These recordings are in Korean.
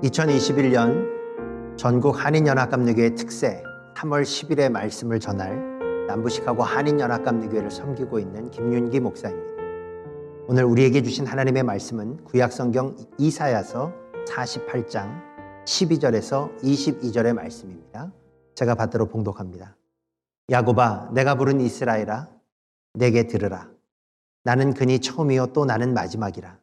2021년 전국 한인연합감리교회 특세 3월 10일의 말씀을 전할 남부시카고 한인연합감리교회를 섬기고 있는 김윤기 목사입니다. 오늘 우리에게 주신 하나님의 말씀은 구약성경 이사야서 48장 12절에서 22절의 말씀입니다. 제가 받들어 봉독합니다. 야곱아, 내가 부른 이스라엘아, 내게 들으라. 나는 그니 처음이요 또 나는 마지막이라.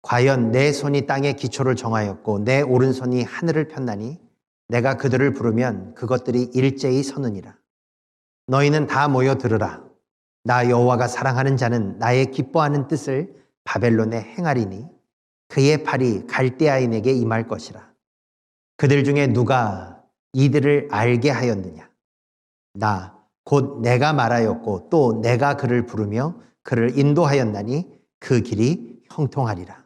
과연 내 손이 땅의 기초를 정하였고 내 오른손이 하늘을 폈나니 내가 그들을 부르면 그것들이 일제히 서느니라. 너희는 다 모여 들으라. 나 여호와가 사랑하는 자는 나의 기뻐하는 뜻을 바벨론에 행하리니 그의 팔이 갈대아인에게 임할 것이라. 그들 중에 누가 이들을 알게 하였느냐? 나 곧 내가 말하였고 또 내가 그를 부르며 그를 인도하였나니 그 길이 형통하리라.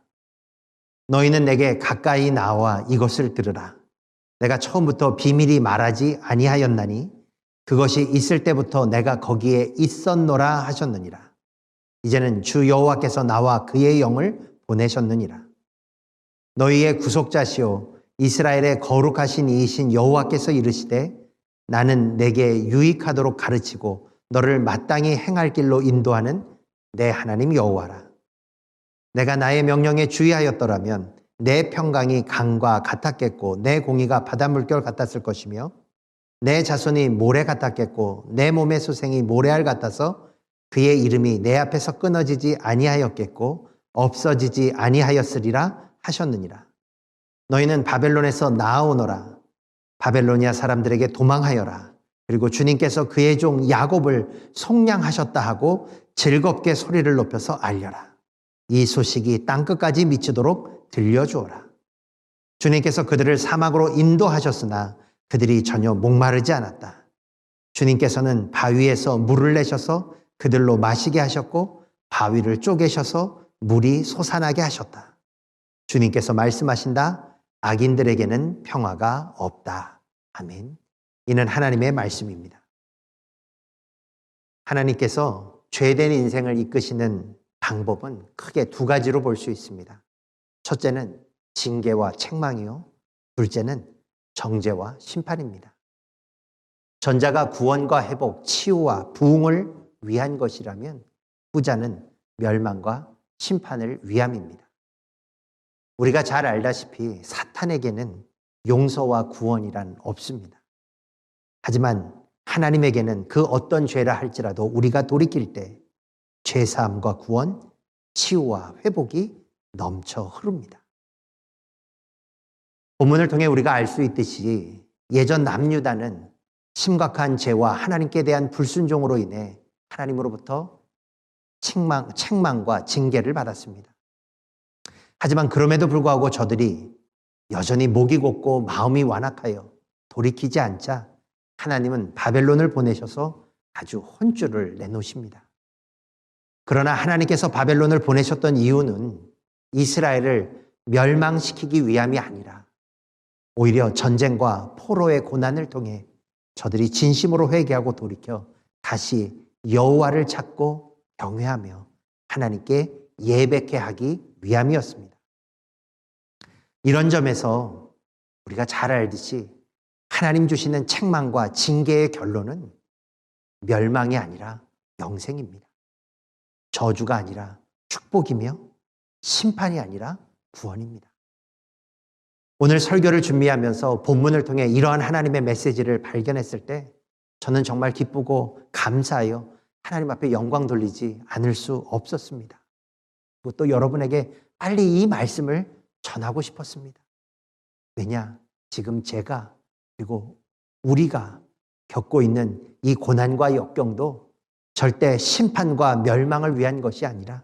너희는 내게 가까이 나와 이것을 들으라. 내가 처음부터 비밀이 말하지 아니하였나니 그것이 있을 때부터 내가 거기에 있었노라 하셨느니라. 이제는 주 여호와께서 나와 그의 영을 보내셨느니라. 너희의 구속자시오 이스라엘의 거룩하신 이이신 여호와께서 이르시되 나는 내게 유익하도록 가르치고 너를 마땅히 행할 길로 인도하는 내 하나님 여호와라. 내가 나의 명령에 주의하였더라면 내 평강이 강과 같았겠고 내 공의가 바다 물결 같았을 것이며 내 자손이 모래 같았겠고 내 몸의 소생이 모래알 같아서 그의 이름이 내 앞에서 끊어지지 아니하였겠고 없어지지 아니하였으리라 하셨느니라. 너희는 바벨론에서 나아오너라. 바벨로니아 사람들에게 도망하여라. 그리고 주님께서 그의 종 야곱을 속량하셨다 하고 즐겁게 소리를 높여서 알려라. 이 소식이 땅끝까지 미치도록 들려주어라. 주님께서 그들을 사막으로 인도하셨으나 그들이 전혀 목마르지 않았다. 주님께서는 바위에서 물을 내셔서 그들로 마시게 하셨고 바위를 쪼개셔서 물이 솟아나게 하셨다. 주님께서 말씀하신다. 악인들에게는 평화가 없다. 아멘. 이는 하나님의 말씀입니다. 하나님께서 죄된 인생을 이끄시는 방법은 크게 두 가지로 볼 수 있습니다. 첫째는 징계와 책망이요. 둘째는 정죄와 심판입니다. 전자가 구원과 회복, 치유와 부흥을 위한 것이라면 후자는 멸망과 심판을 위함입니다. 우리가 잘 알다시피 사탄에게는 용서와 구원이란 없습니다. 하지만 하나님에게는 그 어떤 죄라 할지라도 우리가 돌이킬 때 죄사함과 구원, 치유와 회복이 넘쳐 흐릅니다. 본문을 통해 우리가 알 수 있듯이 예전 남유다는 심각한 죄와 하나님께 대한 불순종으로 인해 하나님으로부터 책망과 징계를 받았습니다. 하지만 그럼에도 불구하고 저들이 여전히 목이 곧고 마음이 완악하여 돌이키지 않자 하나님은 바벨론을 보내셔서 아주 혼쭐을 내놓으십니다. 그러나 하나님께서 바벨론을 보내셨던 이유는 이스라엘을 멸망시키기 위함이 아니라 오히려 전쟁과 포로의 고난을 통해 저들이 진심으로 회개하고 돌이켜 다시 여호와를 찾고 경외하며 하나님께 예배케 하기 위함이었습니다. 이런 점에서 우리가 잘 알듯이 하나님 주시는 책망과 징계의 결론은 멸망이 아니라 영생입니다. 저주가 아니라 축복이며 심판이 아니라 구원입니다. 오늘 설교를 준비하면서 본문을 통해 이러한 하나님의 메시지를 발견했을 때 저는 정말 기쁘고 감사하여 하나님 앞에 영광 돌리지 않을 수 없었습니다. 그리고 또 여러분에게 빨리 이 말씀을 전하고 싶었습니다. 왜냐? 지금 제가 그리고 우리가 겪고 있는 이 고난과 역경도 절대 심판과 멸망을 위한 것이 아니라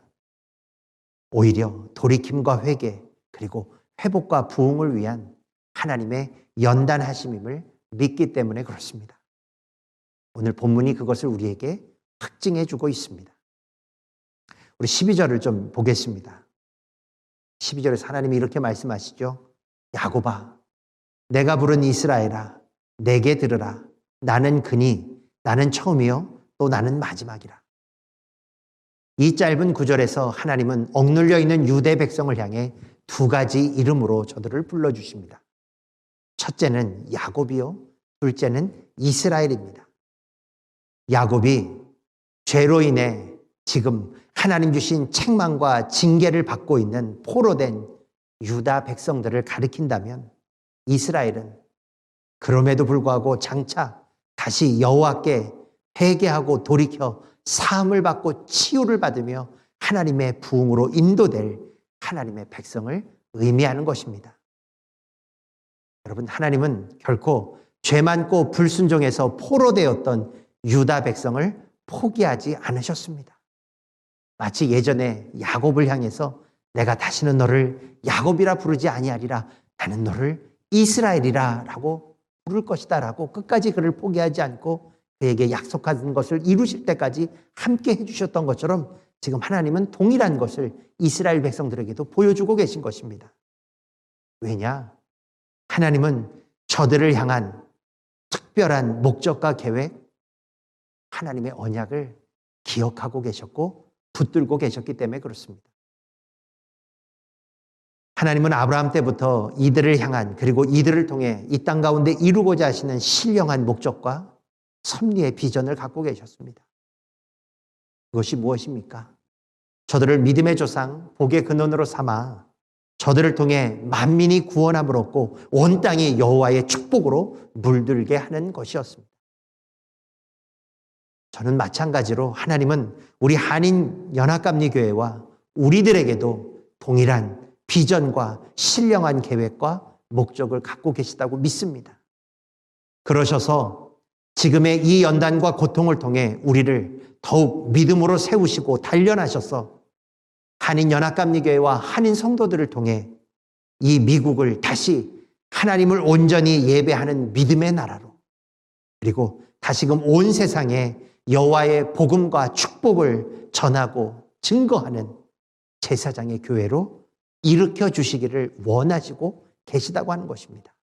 오히려 돌이킴과 회개 그리고 회복과 부흥을 위한 하나님의 연단하심임을 믿기 때문에 그렇습니다. 오늘 본문이 그것을 우리에게 확증해 주고 있습니다. 우리 12절을 좀 보겠습니다. 12절에서 하나님이 이렇게 말씀하시죠. 야곱아, 내가 부른 이스라엘아, 내게 들으라. 나는 그니, 나는 처음이요 또 나는 마지막이라. 이 짧은 구절에서 하나님은 억눌려 있는 유대 백성을 향해 두 가지 이름으로 저들을 불러주십니다. 첫째는 야곱이요, 둘째는 이스라엘입니다. 야곱이 죄로 인해 지금 하나님 주신 책망과 징계를 받고 있는 포로된 유다 백성들을 가리킨다면, 이스라엘은 그럼에도 불구하고 장차 다시 여호와께 회개하고 돌이켜 사함을 받고 치유를 받으며 하나님의 부흥으로 인도될 하나님의 백성을 의미하는 것입니다. 여러분, 하나님은 결코 죄 많고 불순종해서 포로되었던 유다 백성을 포기하지 않으셨습니다. 마치 예전에 야곱을 향해서 내가 다시는 너를 야곱이라 부르지 아니하리라, 나는 너를 이스라엘이라 라고 부를 것이다 라고 끝까지 그를 포기하지 않고 그에게 약속한 것을 이루실 때까지 함께 해주셨던 것처럼, 지금 하나님은 동일한 것을 이스라엘 백성들에게도 보여주고 계신 것입니다. 왜냐? 하나님은 저들을 향한 특별한 목적과 계획, 하나님의 언약을 기억하고 계셨고 붙들고 계셨기 때문에 그렇습니다. 하나님은 아브라함 때부터 이들을 향한, 그리고 이들을 통해 이 땅 가운데 이루고자 하시는 신령한 목적과 섭리의 비전을 갖고 계셨습니다. 그것이 무엇입니까? 저들을 믿음의 조상, 복의 근원으로 삼아 저들을 통해 만민이 구원함을 얻고 온 땅이 여호와의 축복으로 물들게 하는 것이었습니다. 저는 마찬가지로 하나님은 우리 한인연합감리교회와 우리들에게도 동일한 비전과 신령한 계획과 목적을 갖고 계시다고 믿습니다. 그러셔서 지금의 이 연단과 고통을 통해 우리를 더욱 믿음으로 세우시고 단련하셔서 한인연합감리교회와 한인 성도들을 통해 이 미국을 다시 하나님을 온전히 예배하는 믿음의 나라로, 그리고 다시금 온 세상에 여호와의 복음과 축복을 전하고 증거하는 제사장의 교회로 일으켜 주시기를 원하시고 계시다고 하는 것입니다.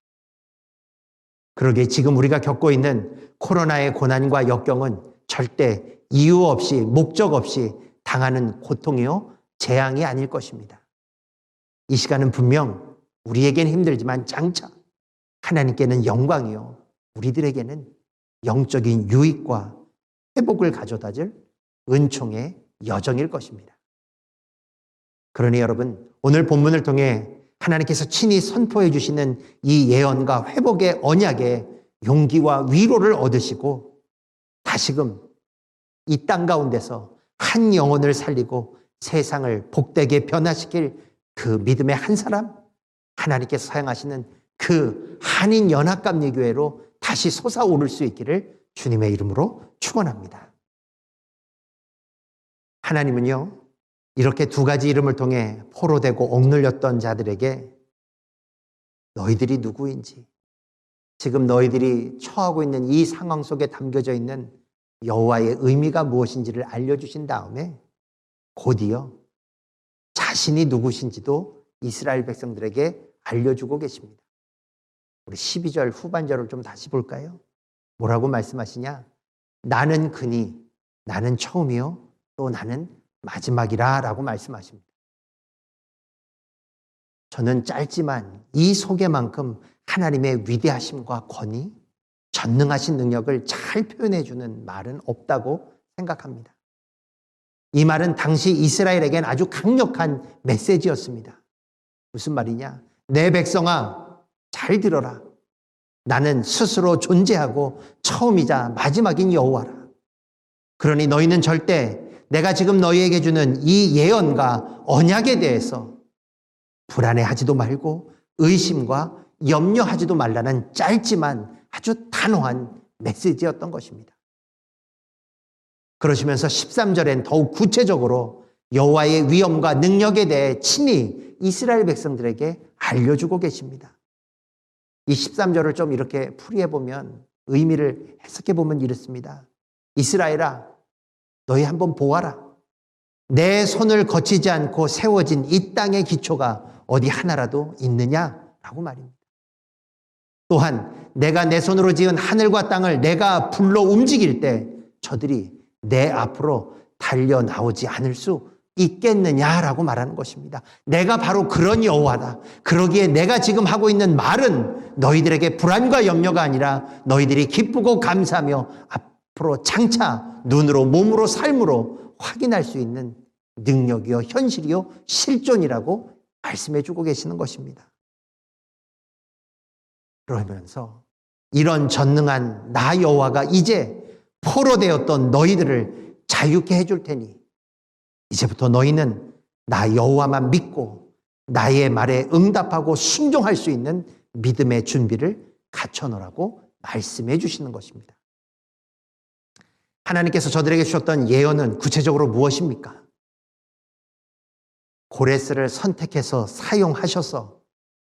그러게 지금 우리가 겪고 있는 코로나의 고난과 역경은 절대 이유 없이, 목적 없이 당하는 고통이요, 재앙이 아닐 것입니다. 이 시간은 분명 우리에게는 힘들지만 장차 하나님께는 영광이요, 우리들에게는 영적인 유익과 회복을 가져다 줄 은총의 여정일 것입니다. 그러니 여러분, 오늘 본문을 통해 하나님께서 친히 선포해 주시는 이 예언과 회복의 언약에 용기와 위로를 얻으시고 다시금 이 땅 가운데서 한 영혼을 살리고 세상을 복되게 변화시킬 그 믿음의 한 사람, 하나님께서 사용하시는 그 한인연합감리교회로 다시 솟아오를 수 있기를 주님의 이름으로 축원합니다. 하나님은요, 이렇게 두 가지 이름을 통해 포로되고 억눌렸던 자들에게 너희들이 누구인지, 지금 너희들이 처하고 있는 이 상황 속에 담겨져 있는 여호와의 의미가 무엇인지를 알려주신 다음에 곧이어 자신이 누구신지도 이스라엘 백성들에게 알려주고 계십니다. 우리 12절 후반절을 좀 다시 볼까요? 뭐라고 말씀하시냐? 나는 그니, 나는 처음이요 또 나는 마지막이라 라고 말씀하십니다. 저는 짧지만 이 소개만큼 하나님의 위대하심과 권위, 전능하신 능력을 잘 표현해주는 말은 없다고 생각합니다. 이 말은 당시 이스라엘에겐 아주 강력한 메시지였습니다. 무슨 말이냐? 내 백성아, 잘 들어라. 나는 스스로 존재하고 처음이자 마지막인 여호와라. 그러니 너희는 절대 내가 지금 너희에게 주는 이 예언과 언약에 대해서 불안해하지도 말고 의심과 염려하지도 말라는 짧지만 아주 단호한 메시지였던 것입니다. 그러시면서 13절엔 더욱 구체적으로 여호와의 위엄과 능력에 대해 친히 이스라엘 백성들에게 알려주고 계십니다. 이 13절을 좀 이렇게 풀이해보면, 의미를 해석해보면 이렇습니다. 이스라엘아, 너희 한번 보아라. 내 손을 거치지 않고 세워진 이 땅의 기초가 어디 하나라도 있느냐라고 말입니다. 또한 내가 내 손으로 지은 하늘과 땅을 내가 불러 움직일 때 저들이 내 앞으로 달려 나오지 않을 수 있겠느냐라고 말하는 것입니다. 내가 바로 그런 여호와다. 그러기에 내가 지금 하고 있는 말은 너희들에게 불안과 염려가 아니라 너희들이 기쁘고 감사하며 앞으로 장차 눈으로 몸으로 삶으로 확인할 수 있는 능력이요 현실이요 실존이라고 말씀해 주고 계시는 것입니다. 그러면서 이런 전능한 나 여호와가 이제 포로되었던 너희들을 자유케 해줄 테니 이제부터 너희는 나 여호와만 믿고 나의 말에 응답하고 순종할 수 있는 믿음의 준비를 갖춰놓으라고 말씀해 주시는 것입니다. 하나님께서 저들에게 주셨던 예언은 구체적으로 무엇입니까? 고레스를 선택해서 사용하셔서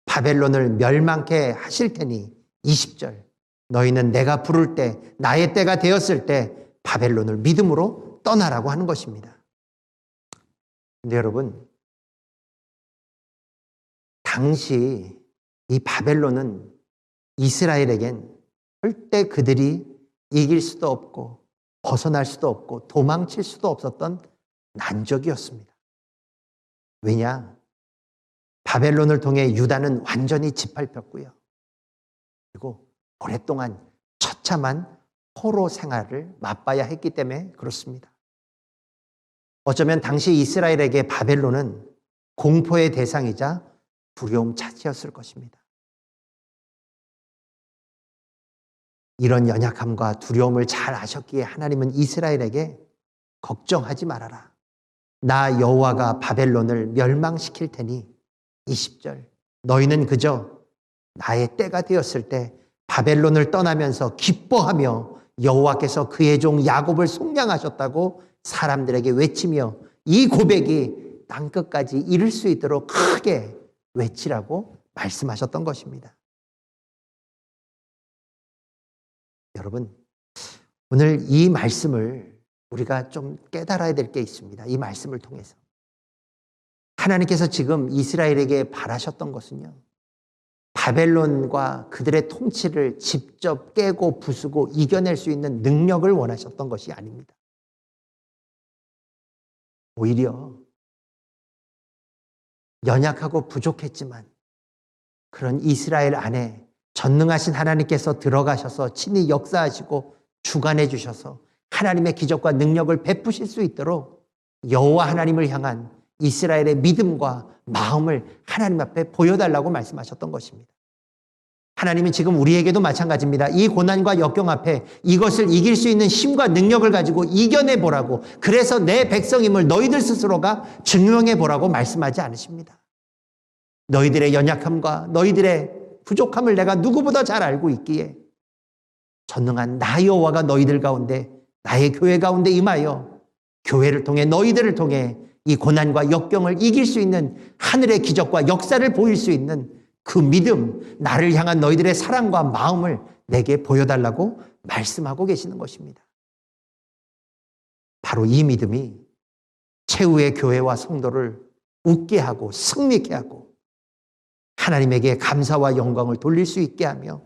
바벨론을 멸망케 하실 테니 20절 너희는 내가 부를 때 나의 때가 되었을 때 바벨론을 믿음으로 떠나라고 하는 것입니다. 근데 여러분, 당시 이 바벨론은 이스라엘에겐 절대 그들이 이길 수도 없고 벗어날 수도 없고 도망칠 수도 없었던 난적이었습니다. 왜냐? 바벨론을 통해 유다는 완전히 짓밟혔고요. 그리고 오랫동안 처참한 포로 생활을 맛봐야 했기 때문에 그렇습니다. 어쩌면 당시 이스라엘에게 바벨론은 공포의 대상이자 두려움 자체였을 것입니다. 이런 연약함과 두려움을 잘 아셨기에 하나님은 이스라엘에게 걱정하지 말아라. 나 여호와가 바벨론을 멸망시킬 테니 20절 너희는 그저 나의 때가 되었을 때 바벨론을 떠나면서 기뻐하며 여호와께서 그의 종 야곱을 속량하셨다고 사람들에게 외치며 이 고백이 땅끝까지 이를 수 있도록 크게 외치라고 말씀하셨던 것입니다. 여러분, 오늘 이 말씀을 우리가 좀 깨달아야 될 게 있습니다. 이 말씀을 통해서. 하나님께서 지금 이스라엘에게 바라셨던 것은요, 바벨론과 그들의 통치를 직접 깨고 부수고 이겨낼 수 있는 능력을 원하셨던 것이 아닙니다. 오히려 연약하고 부족했지만 그런 이스라엘 안에 전능하신 하나님께서 들어가셔서 친히 역사하시고 주관해 주셔서 하나님의 기적과 능력을 베푸실 수 있도록 여호와 하나님을 향한 이스라엘의 믿음과 마음을 하나님 앞에 보여달라고 말씀하셨던 것입니다. 하나님은 지금 우리에게도 마찬가지입니다. 이 고난과 역경 앞에 이것을 이길 수 있는 힘과 능력을 가지고 이겨내보라고, 그래서 내 백성임을 너희들 스스로가 증명해보라고 말씀하지 않으십니다. 너희들의 연약함과 너희들의 부족함을 내가 누구보다 잘 알고 있기에 전능한 나 여호와가 너희들 가운데, 나의 교회 가운데 임하여 교회를 통해 너희들을 통해 이 고난과 역경을 이길 수 있는 하늘의 기적과 역사를 보일 수 있는 그 믿음, 나를 향한 너희들의 사랑과 마음을 내게 보여달라고 말씀하고 계시는 것입니다. 바로 이 믿음이 최후의 교회와 성도를 웃게 하고 승리케 하고 하나님에게 감사와 영광을 돌릴 수 있게 하며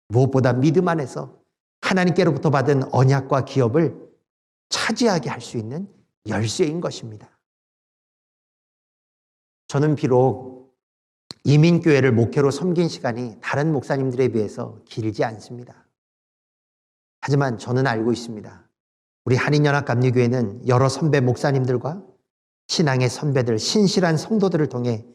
무엇보다 믿음 안에서 하나님께로부터 받은 언약과 기업을 차지하게 할 수 있는 열쇠인 것입니다. 저는 비록 이민교회를 목회로 섬긴 시간이 다른 목사님들에 비해서 길지 않습니다. 하지만 저는 알고 있습니다. 우리 한인연합감리교회는 여러 선배 목사님들과 신앙의 선배들, 신실한 성도들을 통해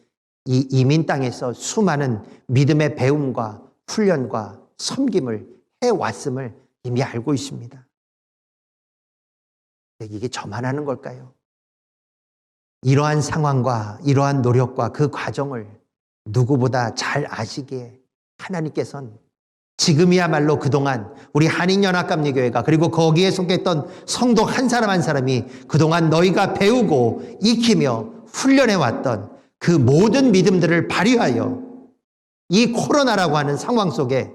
이 이민 땅에서 수많은 믿음의 배움과 훈련과 섬김을 해왔음을 이미 알고 있습니다. 이게 저만 하는 걸까요? 이러한 상황과 이러한 노력과 그 과정을 누구보다 잘 아시기에 하나님께서는 지금이야말로 그동안 우리 한인연합감리교회가 그리고 거기에 속했던 성도 한 사람 한 사람이 그동안 너희가 배우고 익히며 훈련해왔던 그 모든 믿음들을 발휘하여 이 코로나라고 하는 상황 속에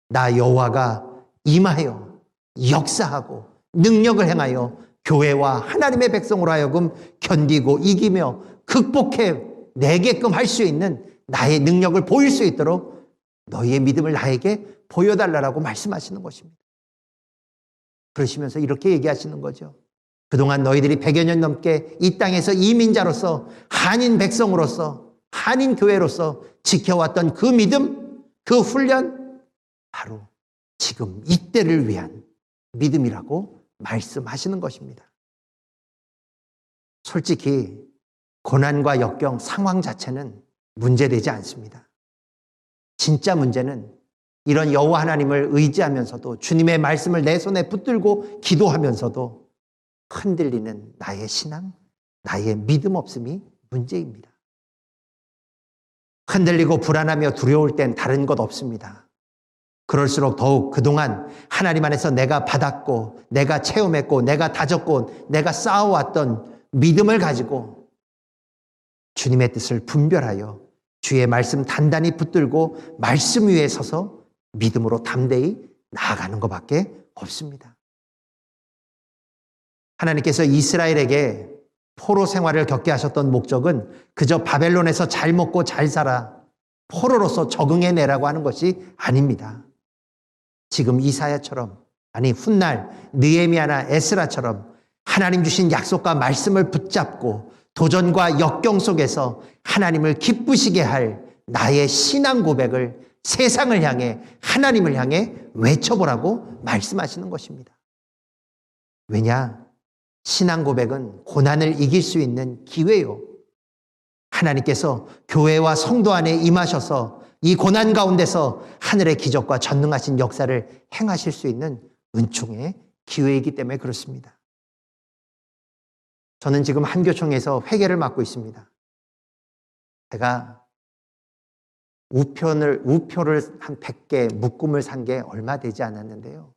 나 여호와가 임하여 역사하고 능력을 행하여 교회와 하나님의 백성으로 하여금 견디고 이기며 극복해 내게끔 할 수 있는 나의 능력을 보일 수 있도록 너희의 믿음을 나에게 보여달라고 말씀하시는 것입니다. 그러시면서 이렇게 얘기하시는 거죠. 그동안 너희들이 100여 년 넘게 이 땅에서 이민자로서 한인 백성으로서 한인 교회로서 지켜왔던 그 믿음, 그 훈련, 바로 지금 이때를 위한 믿음이라고 말씀하시는 것입니다. 솔직히 고난과 역경, 상황 자체는 문제되지 않습니다. 진짜 문제는 이런 여호와 하나님을 의지하면서도 주님의 말씀을 내 손에 붙들고 기도하면서도 흔들리는 나의 신앙, 나의 믿음 없음이 문제입니다. 흔들리고 불안하며 두려울 땐 다른 것 없습니다. 그럴수록 더욱 그동안 하나님 안에서 내가 받았고 내가 체험했고 내가 다졌고 내가 쌓아왔던 믿음을 가지고 주님의 뜻을 분별하여 주의 말씀 단단히 붙들고 말씀 위에 서서 믿음으로 담대히 나아가는 것밖에 없습니다. 하나님께서 이스라엘에게 포로 생활을 겪게 하셨던 목적은 그저 바벨론에서 잘 먹고 잘 살아 포로로서 적응해내라고 하는 것이 아닙니다. 지금 이사야처럼, 아니 훗날 느헤미야나 에스라처럼 하나님 주신 약속과 말씀을 붙잡고 도전과 역경 속에서 하나님을 기쁘시게 할 나의 신앙 고백을 세상을 향해, 하나님을 향해 외쳐보라고 말씀하시는 것입니다. 왜냐? 신앙 고백은 고난을 이길 수 있는 기회요. 하나님께서 교회와 성도 안에 임하셔서 이 고난 가운데서 하늘의 기적과 전능하신 역사를 행하실 수 있는 은총의 기회이기 때문에 그렇습니다. 저는 지금 한교총에서 회계를 맡고 있습니다. 제가 우표를 한 100개, 묶음을 산 게 얼마 되지 않았는데요.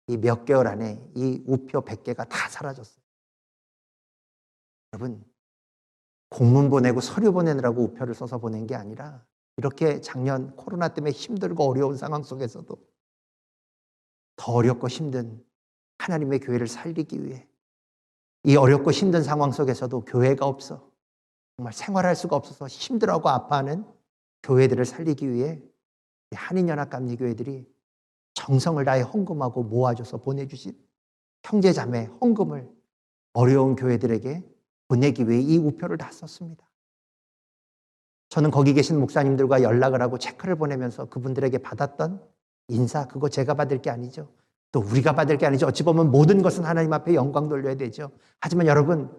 이 몇 개월 안에 이 우표 100개가 다 사라졌어요. 여러분, 공문 보내고 서류 보내느라고 우표를 써서 보낸 게 아니라 이렇게 작년 코로나 때문에 힘들고 어려운 상황 속에서도 더 어렵고 힘든 하나님의 교회를 살리기 위해 이 어렵고 힘든 상황 속에서도 교회가 없어 정말 생활할 수가 없어서 힘들어하고 아파하는 교회들을 살리기 위해 한인연합감리교회들이 정성을 다해 헌금하고 모아줘서 보내주신 형제자매 헌금을 어려운 교회들에게 보내기 위해 이 우표를 다 썼습니다. 저는 거기 계신 목사님들과 연락을 하고 체크를 보내면서 그분들에게 받았던 인사, 그거 제가 받을 게 아니죠. 또 우리가 받을 게 아니죠. 어찌 보면 모든 것은 하나님 앞에 영광 돌려야 되죠. 하지만 여러분,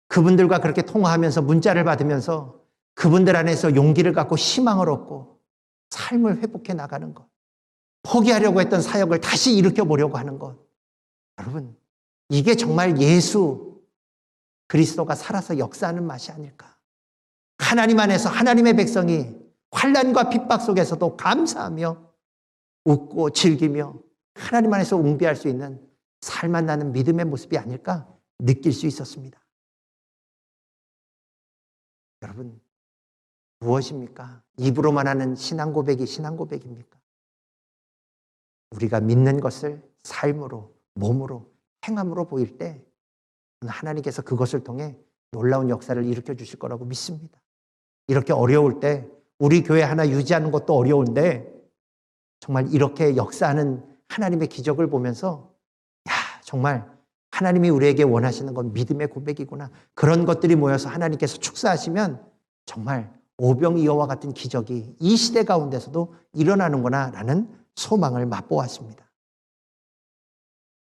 그분들과 그렇게 통화하면서 문자를 받으면서 그분들 안에서 용기를 갖고 희망을 얻고 삶을 회복해 나가는 것, 포기하려고 했던 사역을 다시 일으켜 보려고 하는 것, 여러분, 이게 정말 예수 그리스도가 살아서 역사하는 맛이 아닐까. 하나님 안에서 하나님의 백성이 환난과 핍박 속에서도 감사하며 웃고 즐기며 하나님 안에서 웅비할 수 있는 살만 나는 믿음의 모습이 아닐까 느낄 수 있었습니다. 여러분, 무엇입니까? 입으로만 하는 신앙 고백이 신앙 고백입니까? 우리가 믿는 것을 삶으로, 몸으로, 행함으로 보일 때 하나님께서 그것을 통해 놀라운 역사를 일으켜 주실 거라고 믿습니다. 이렇게 어려울 때 우리 교회 하나 유지하는 것도 어려운데 정말 이렇게 역사하는 하나님의 기적을 보면서 야, 정말 하나님이 우리에게 원하시는 건 믿음의 고백이구나. 그런 것들이 모여서 하나님께서 축사하시면 정말 오병이어와 같은 기적이 이 시대 가운데서도 일어나는구나 라는 소망을 맛보았습니다.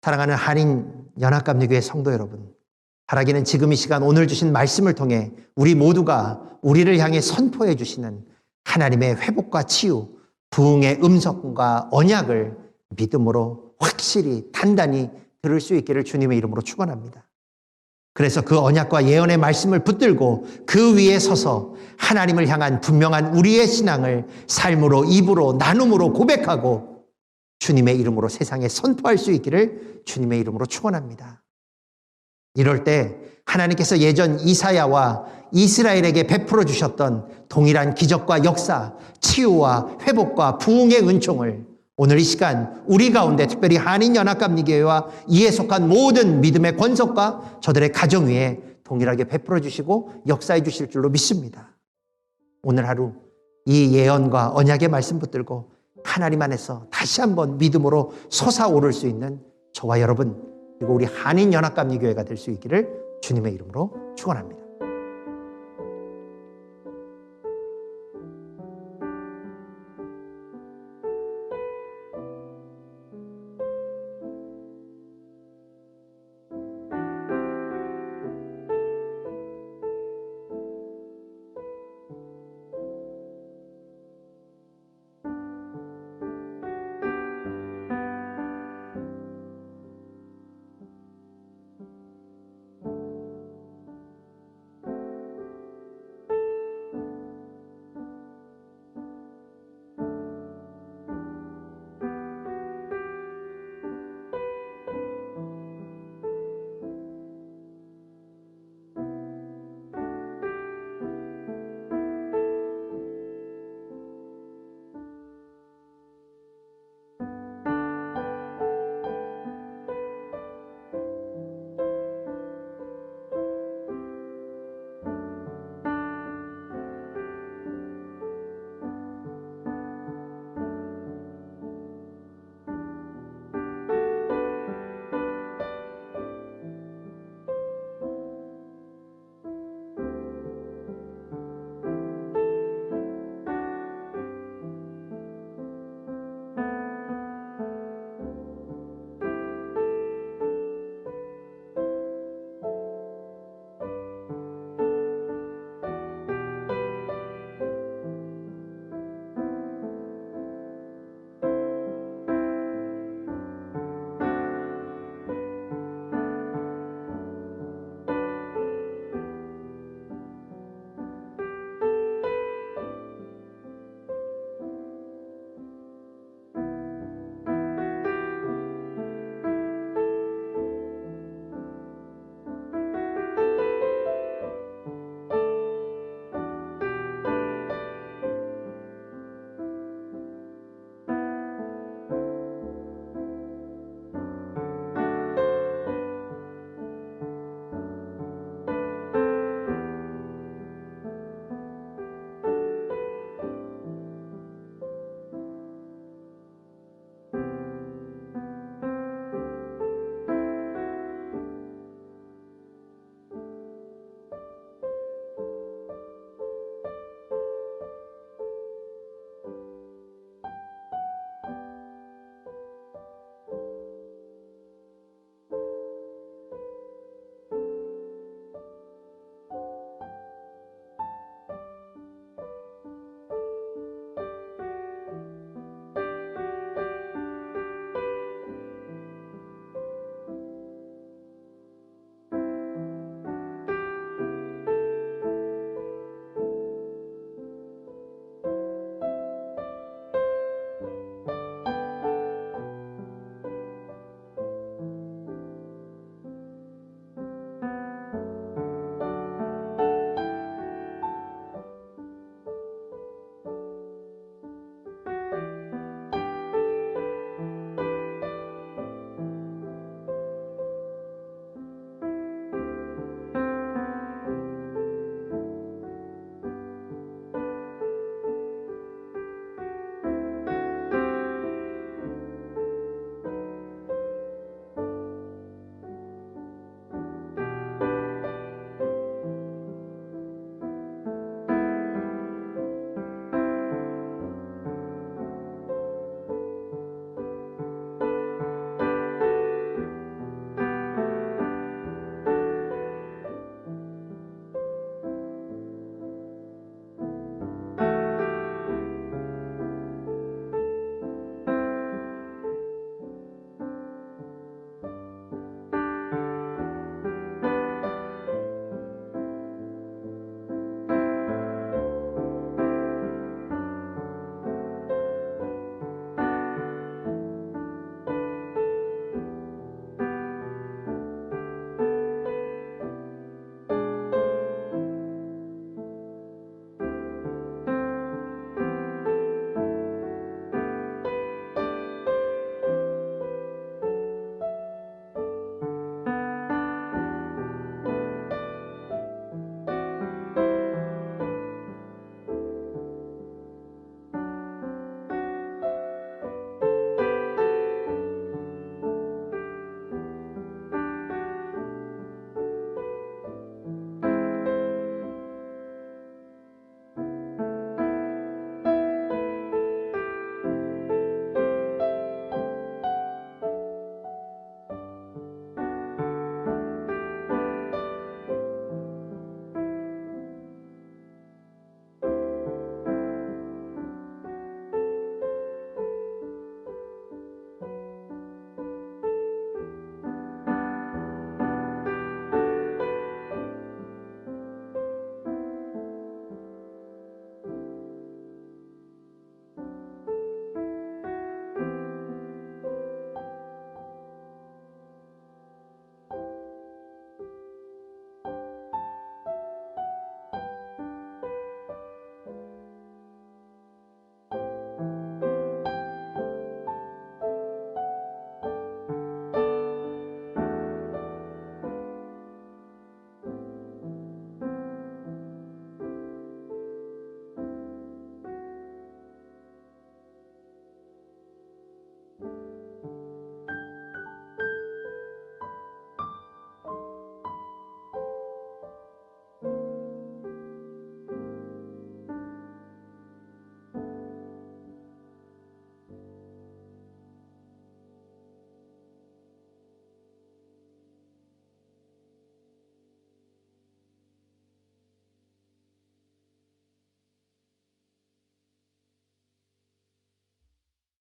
사랑하는 한인연합감리교회 성도 여러분, 바라기는 지금 이 시간 오늘 주신 말씀을 통해 우리 모두가 우리를 향해 선포해 주시는 하나님의 회복과 치유, 부흥의 음성과 언약을 믿음으로 확실히 단단히 들을 수 있기를 주님의 이름으로 축원합니다. 그래서 그 언약과 예언의 말씀을 붙들고 그 위에 서서 하나님을 향한 분명한 우리의 신앙을 삶으로, 입으로, 나눔으로 고백하고 주님의 이름으로 세상에 선포할 수 있기를 주님의 이름으로 축원합니다. 이럴 때 하나님께서 예전 이사야와 이스라엘에게 베풀어 주셨던 동일한 기적과 역사, 치유와 회복과 부흥의 은총을 오늘 이 시간 우리 가운데 특별히 한인연합감리교회와 이에 속한 모든 믿음의 권속과 저들의 가정 위에 동일하게 베풀어 주시고 역사해 주실 줄로 믿습니다. 오늘 하루 이 예언과 언약의 말씀 붙들고 하나님 안에서 다시 한번 믿음으로 솟아오를 수 있는 저와 여러분 그리고 우리 한인연합감리교회가 될 수 있기를 주님의 이름으로 축원합니다.